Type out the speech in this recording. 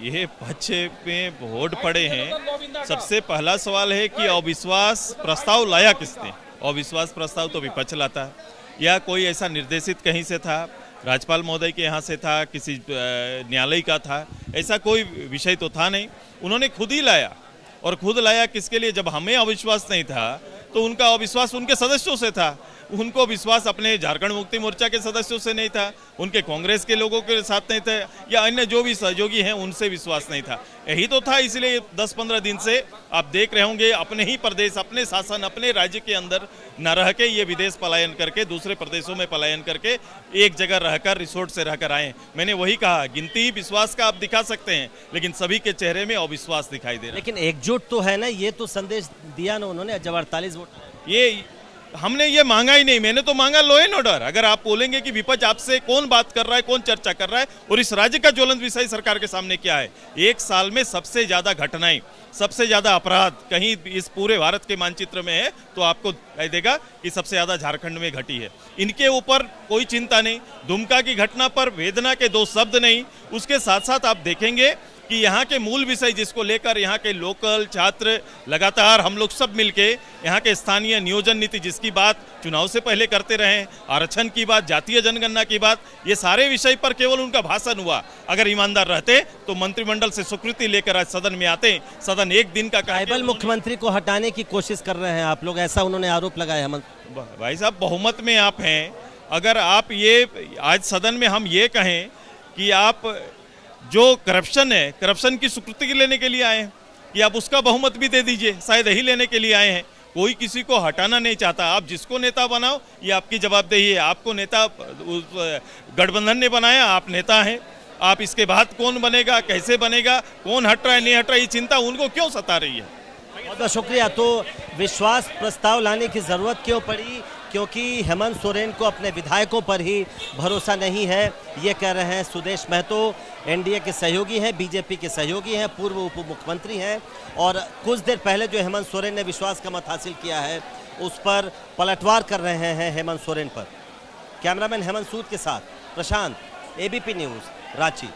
ये बच्चे में वोट पड़े हैं। सबसे पहला सवाल है कि अविश्वास प्रस्ताव लाया किसने? अविश्वास प्रस्ताव तो विपक्ष लाता है या कोई ऐसा निर्देशित कहीं से था, राज्यपाल महोदय के यहाँ से था, किसी न्यायालय का था, ऐसा कोई विषय तो था नहीं। उन्होंने खुद ही लाया। और खुद लाया किसके लिए? जब हमें अविश्वास नहीं था तो उनका अविश्वास उनके सदस्यों से था। उनको विश्वास अपने झारखंड मुक्ति मोर्चा के सदस्यों से नहीं था, उनके कांग्रेस के लोगों के साथ नहीं था, या अन्य जो भी सहयोगी हैं उनसे विश्वास नहीं था। यही तो था। इसलिए 10-15 दिन से आप देख रहे होंगे अपने ही प्रदेश, अपने शासन, अपने राज्य के अंदर न रह के ये विदेश पलायन करके, दूसरे प्रदेशों में पलायन करके एक जगह रहकर, रिसोर्ट से रहकर आए। मैंने वही कहा, गिनती विश्वास का आप दिखा सकते हैं, लेकिन सभी के चेहरे में अविश्वास दिखाई दे रहा है। लेकिन एकजुट तो है ना, ये तो संदेश दिया ना उन्होंने जब 48 वोट। ये हमने ये मांगा ही नहीं। मैंने तो मांगा लॉ एंड ऑर्डर। अगर आप बोलेंगे कि विपक्ष आपसे कौन बात कर रहा है, कौन चर्चा कर रहा है, और इस राज्य का ज्वलंत विषय सरकार के सामने क्या है? एक साल में सबसे ज्यादा घटनाएं, सबसे ज्यादा अपराध कहीं इस पूरे भारत के मानचित्र में है तो आपको कह देगा कि सबसे ज्यादा झारखंड में घटी है। इनके ऊपर कोई चिंता नहीं। दुमका की घटना पर वेदना के दो शब्द नहीं। उसके साथ साथ आप देखेंगे कि यहाँ के मूल विषय जिसको लेकर यहाँ के लोकल छात्र लगातार हम लोग सब मिलके यहाँ के स्थानीय नियोजन नीति जिसकी बात चुनाव से पहले करते रहे, आरक्षण की बात, जातीय जनगणना की बात, ये सारे विषय पर केवल उनका भाषण हुआ। अगर ईमानदार रहते तो मंत्रिमंडल से स्वीकृति लेकर आज सदन में आते। सदन एक दिन का ट्राइबल मुख्यमंत्री को हटाने की कोशिश कर रहे हैं आप लोग, ऐसा उन्होंने आरोप लगाया। भाई साहब, बहुमत में आप हैं। अगर आप ये आज सदन में हम ये कहें कि आप जो करप्शन है, करप्शन की स्वीकृति लेने के लिए आए हैं, कि आप उसका बहुमत भी दे दीजिए, शायद यही लेने के लिए आए हैं। कोई किसी को हटाना नहीं चाहता। आप जिसको नेता बनाओ, ये आपकी जवाबदेही है। आपको नेता गठबंधन ने बनाया, आप नेता हैं। आप इसके बाद कौन बनेगा, कैसे बनेगा, कौन हट रहा है नहीं हट रहा है, ये चिंता उनको क्यों सता रही है? बहुत बहुत शुक्रिया। तो विश्वास प्रस्ताव लाने की जरूरत क्यों पड़ी? क्योंकि हेमंत सोरेन को अपने विधायकों पर ही भरोसा नहीं है, ये कह रहे हैं सुदेश महतो। एनडीए के सहयोगी हैं, बीजेपी के सहयोगी हैं, पूर्व उप मुख्यमंत्री हैं, और कुछ देर पहले जो हेमंत सोरेन ने विश्वास का मत हासिल किया है उस पर पलटवार कर रहे हैं हेमंत सोरेन पर। कैमरामैन हेमंत सूद के साथ प्रशांत, एबीपी न्यूज़, रांची।